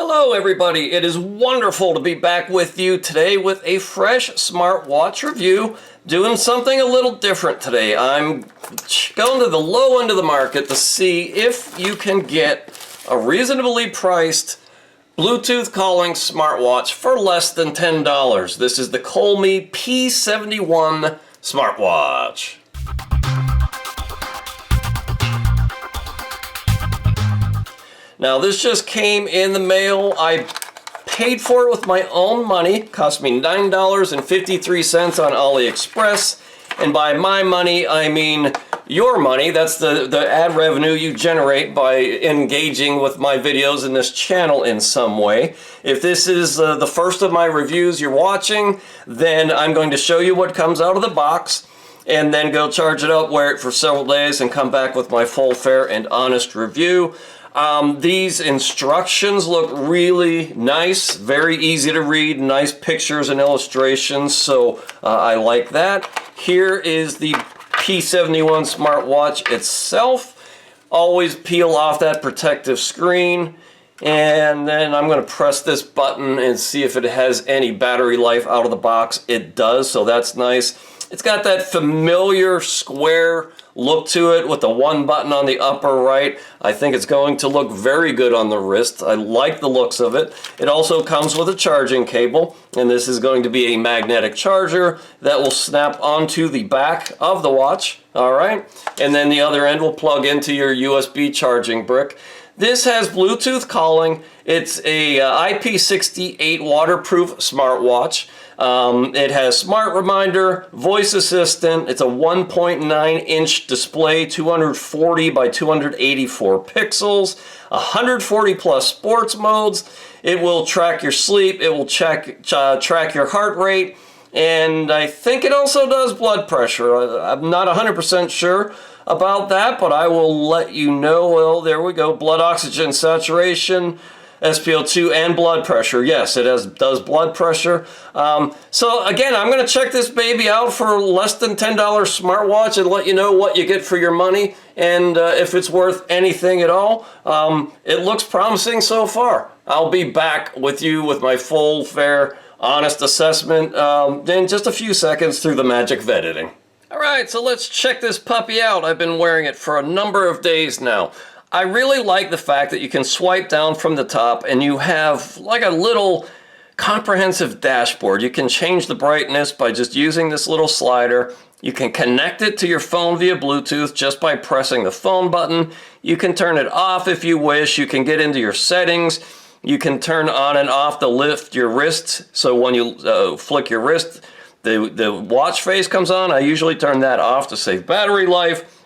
Hello everybody, it is wonderful to be back with you today with a fresh smartwatch review, doing something a little different today. I'm going to the low end of the market to see if you can get a reasonably priced Bluetooth calling smartwatch for less than $10. This is the Colmi P71 smartwatch. Now this just came in the mail. I paid for it with my own money. It cost me $9.53 on AliExpress. And by my money, I mean your money. That's the ad revenue you generate by engaging with my videos in this channel in some way. If this is the first of my reviews you're watching, then I'm going to show you what comes out of the box and then go charge it up, wear it for several days, and come back with my full, fair, and honest review. These instructions look really nice, very easy to read, nice pictures and illustrations, so I like that. Here is the P71 smartwatch itself. Always peel off that protective screen, and then I'm going to press this button and see if it has any battery life out of the box. It does, so that's nice. It's got that familiar square look to it with the one button on the upper right. I think it's going to look very good on the wrist. I like the looks of it. It also comes with a charging cable, and this is going to be a magnetic charger that will snap onto the back of the watch. All right, and then the other end will plug into your USB charging brick. This has Bluetooth calling. It's a IP68 waterproof smartwatch. It has smart reminder, voice assistant. It's a 1.9-inch display, 240 by 284 pixels, 140 plus sports modes. It will track your sleep. It will track your heart rate. And I think it also does blood pressure. I'm not 100% sure about that, but I will let you know. Well, there we go. Blood oxygen saturation, SpO2, and blood pressure. Yes, it does blood pressure. So again, I'm going to check this baby out for less than $10 smartwatch and let you know what you get for your money and if it's worth anything at all. It looks promising so far. I'll be back with you with my full, fair, honest assessment in just a few seconds through the magic of editing. Alright, so let's check this puppy out. I've been wearing it for a number of days now. I really like the fact that you can swipe down from the top and you have like a little comprehensive dashboard. You can change the brightness by just using this little slider. You can connect it to your phone via Bluetooth just by pressing the phone button. You can turn it off if you wish. You can get into your settings. You can turn on and off the lift your wrist. So when you flick your wrist, the watch face comes on. I usually turn that off to save battery life.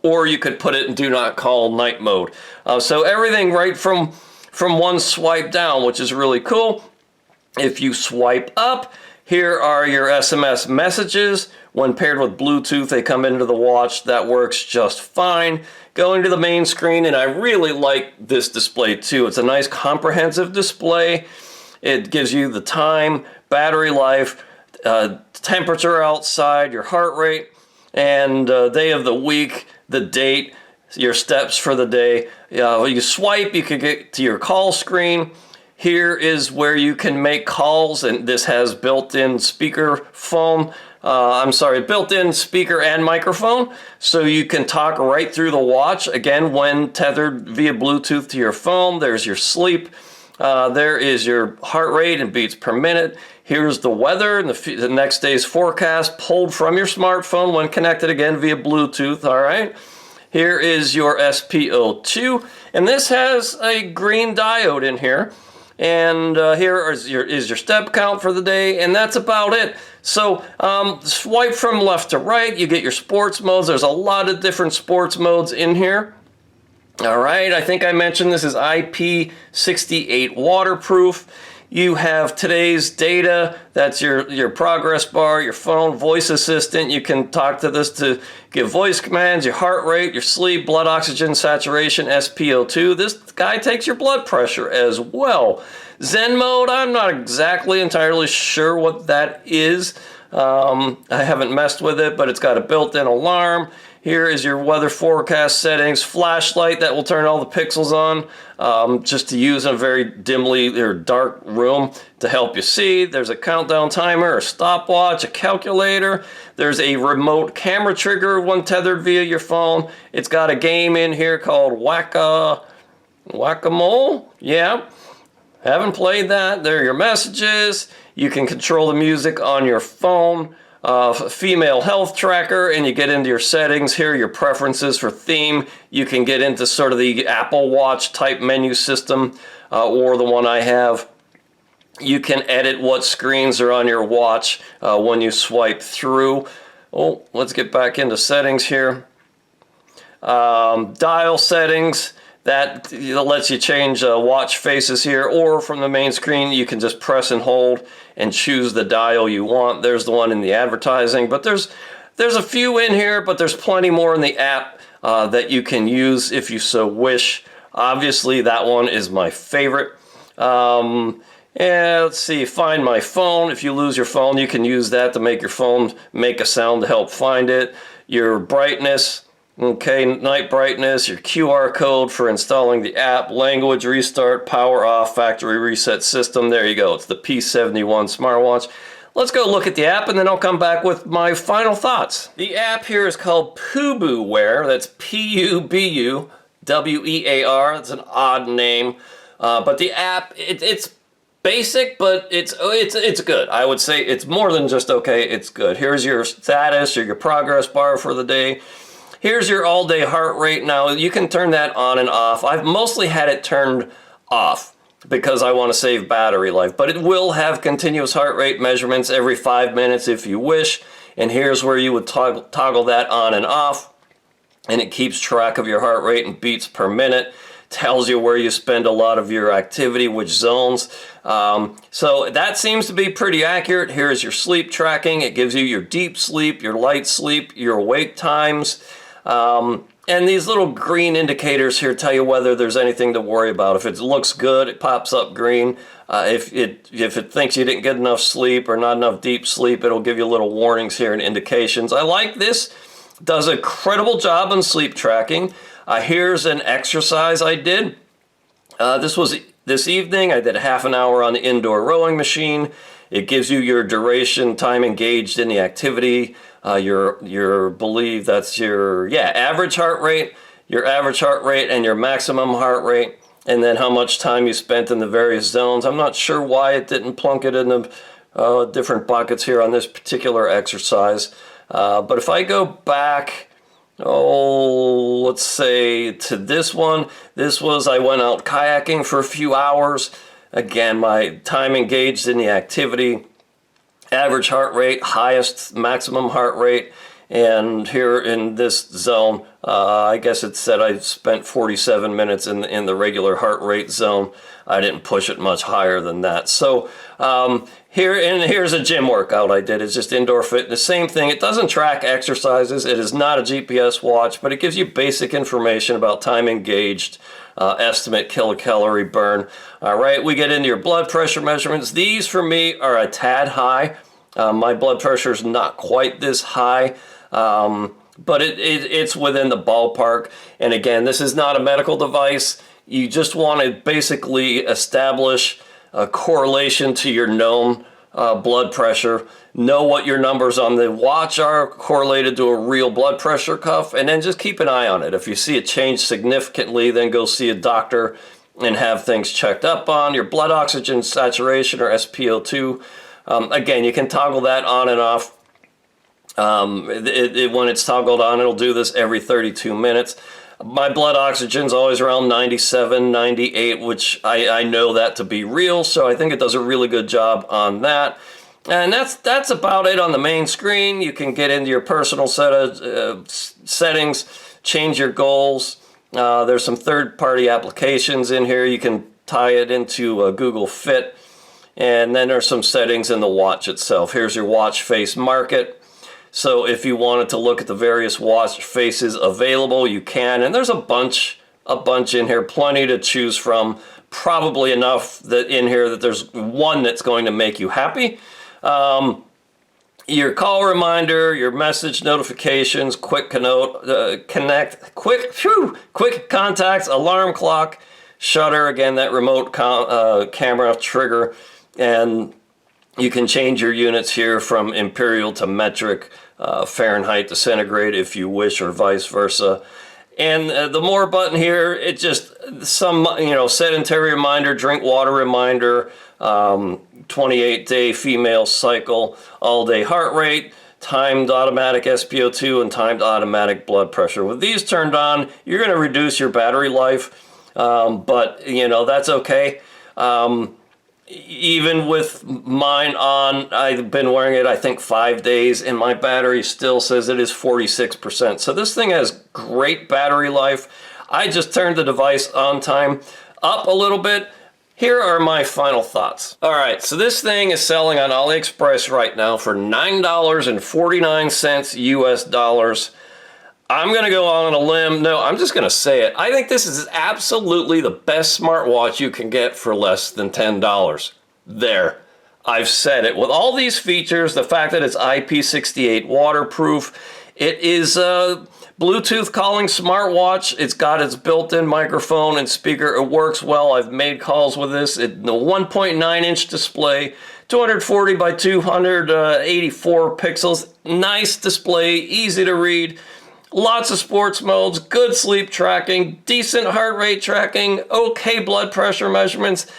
Or you could put it in do not call night mode. So everything right from one swipe down, which is really cool. If you swipe up, here are your SMS messages. When paired with Bluetooth, they come into the watch. That works just fine. Going to the main screen, and I really like this display too. It's a nice comprehensive display. It gives you the time, battery life, temperature outside, your heart rate, and day of the week, the date, your steps for the day. You swipe, you can get to your call screen. Here is where you can make calls, and this has built-in speaker phone. Built-in speaker and microphone, so you can talk right through the watch. Again, when tethered via Bluetooth to your phone. There's your sleep. There is your heart rate and beats per minute. Here's the weather and the next day's forecast pulled from your smartphone when connected again via Bluetooth. All right. Here is your SpO2, and this has a green diode in here. And here is your step count for the day, and that's about it. So swipe from left to right, you get your sports modes. There's a lot of different sports modes in here. All right, I think I mentioned this is IP68 waterproof. You have today's data. That's your progress bar, your phone, voice assistant. You can talk to this to give voice commands, your heart rate, your sleep, blood oxygen saturation, SpO2. This guy takes your blood pressure as well. Zen mode, I'm not exactly entirely sure what that is. I haven't messed with it, but it's got a built-in alarm. Here is your weather forecast settings, flashlight that will turn all the pixels on, just to use in a very dimly or dark room to help you see. There's a countdown timer, a stopwatch, a calculator. There's a remote camera trigger, one tethered via your phone. It's got a game in here called Whack-A-Mole. Yeah, haven't played that. There are your messages. You can control the music on your phone. Female health tracker, and you get into your settings. Here are your preferences for theme. You can get into sort of the Apple Watch type menu system, or the one I have. You can edit what screens are on your watch when you swipe through. Oh, let's get back into settings here. Dial settings. That lets you change watch faces here, or from the main screen you can just press and hold and choose the dial you want. There's the one in the advertising, but there's a few in here, but there's plenty more in the app that you can use if you so wish. Obviously that one is my favorite. And let's see, find my phone. If you lose your phone, you can use that to make your phone make a sound to help find it. Your brightness. Okay, night brightness, your QR code for installing the app, language restart, power off, factory reset system. There you go. It's the P71 smartwatch. Let's go look at the app, and then I'll come back with my final thoughts. The app here is called Pubu Wear. That's P-U-B-U-W-E-A-R. That's an odd name. But the app, it's basic, but it's good. I would say it's more than just okay, it's good. Here's your status or your progress bar for the day. Here's your all-day heart rate. Now, you can turn that on and off. I've mostly had it turned off because I want to save battery life, but it will have continuous heart rate measurements every 5 minutes if you wish, and here's where you would toggle that on and off, and it keeps track of your heart rate and beats per minute, tells you where you spend a lot of your activity, which zones. So that seems to be pretty accurate. Here's your sleep tracking. It gives you your deep sleep, your light sleep, your awake times. And these little green indicators here tell you whether there's anything to worry about. If it looks good, it pops up green. If it thinks you didn't get enough sleep or not enough deep sleep, it'll give you little warnings here and indications. I like this. It does a credible job on sleep tracking. Here's an exercise I did. This was this evening. I did a half an hour on the indoor rowing machine. It gives you your duration, time engaged in the activity, your believe that's your average heart rate, your average heart rate, and your maximum heart rate, and then how much time you spent in the various zones. I'm not sure why it didn't plunk it in the different buckets here on this particular exercise. But if I go back, let's say to this one, I went out kayaking for a few hours. Again, my time engaged in the activity, average heart rate, highest maximum heart rate, and here in this zone, I guess it said I spent 47 minutes in the regular heart rate zone. I didn't push it much higher than that. So here's a gym workout I did. It's just indoor fitness. Same thing. It doesn't track exercises. It is not a GPS watch, but it gives you basic information about time engaged, estimate kilocalorie burn. All right, we get into your blood pressure measurements. These for me are a tad high. My blood pressure is not quite this high, but it's within the ballpark. And again, this is not a medical device. You just want to basically establish a correlation to your known blood pressure, know what your numbers on the watch are correlated to a real blood pressure cuff, and then just keep an eye on it. If you see it change significantly, then go see a doctor and have things checked up on. Your blood oxygen saturation, or SpO2, again, you can toggle that on and off. When it's toggled on, it'll do this every 32 minutes. My blood oxygen's always around 97, 98, which I know that to be real, so I think it does a really good job on that. And that's about it on the main screen. You can get into your personal settings, change your goals. There's some third-party applications in here. You can tie it into Google Fit. And then there's some settings in the watch itself. Here's your watch face market. So if you wanted to look at the various watch faces available, you can. And there's a bunch in here, plenty to choose from. Probably enough that in here that there's one that's going to make you happy. your call reminder, your message notifications, quick quick contacts, alarm clock, shutter, again, that remote camera trigger, and you can change your units here from imperial to metric, Fahrenheit to centigrade if you wish, or vice versa. And the more button here, it just some, sedentary reminder, drink water reminder, 28-day female cycle, all-day heart rate, timed automatic SpO2, and timed automatic blood pressure. With these turned on, you're going to reduce your battery life, but that's okay. Even with mine on, I've been wearing it, I think, 5 days, and my battery still says it is 46%. So this thing has great battery life. I just turned the device on time up a little bit. Here are my final thoughts. All right, so this thing is selling on AliExpress right now for $9.49 US dollars. I'm going to go on a limb. No, I'm just going to say it. I think this is absolutely the best smartwatch you can get for less than $10. There. I've said it. With all these features, the fact that it's IP68 waterproof, it is a Bluetooth calling smartwatch. It's got its built-in microphone and speaker. It works well. I've made calls with this. The 1.9-inch display, 240 by 284 pixels. Nice display, easy to read. Lots of sports modes, good sleep tracking, decent heart rate tracking, okay blood pressure measurements.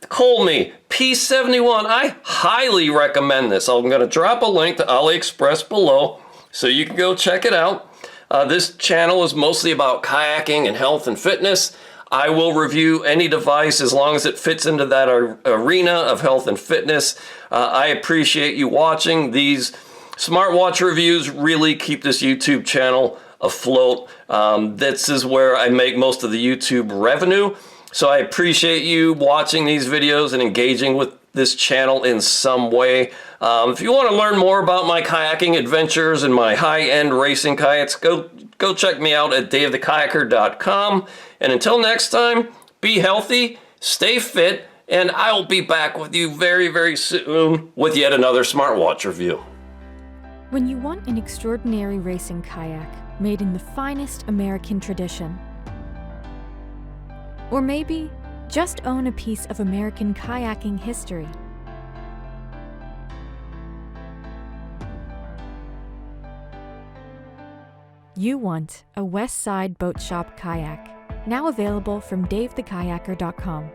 Call me, P71. I highly recommend this. I'm going to drop a link to AliExpress below so you can go check it out. This channel is mostly about kayaking and health and fitness. I will review any device as long as it fits into that arena of health and fitness. I appreciate you watching. These smartwatch reviews really keep this YouTube channel afloat. This is where I make most of the YouTube revenue. So I appreciate you watching these videos and engaging with this channel in some way. If you want to learn more about my kayaking adventures and my high-end racing kayaks, go check me out at davethekayaker.com. And until next time, be healthy, stay fit, and I'll be back with you very, very soon with yet another smartwatch review. When you want an extraordinary racing kayak made in the finest American tradition, or maybe just own a piece of American kayaking history, you want a West Side Boat Shop kayak, now available from davethekayaker.com.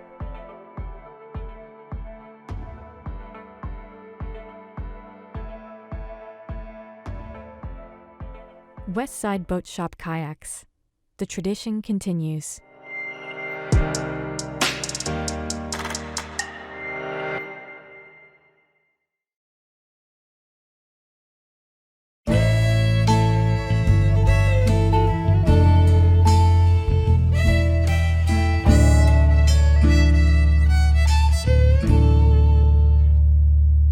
West Side Boat Shop kayaks. The tradition continues.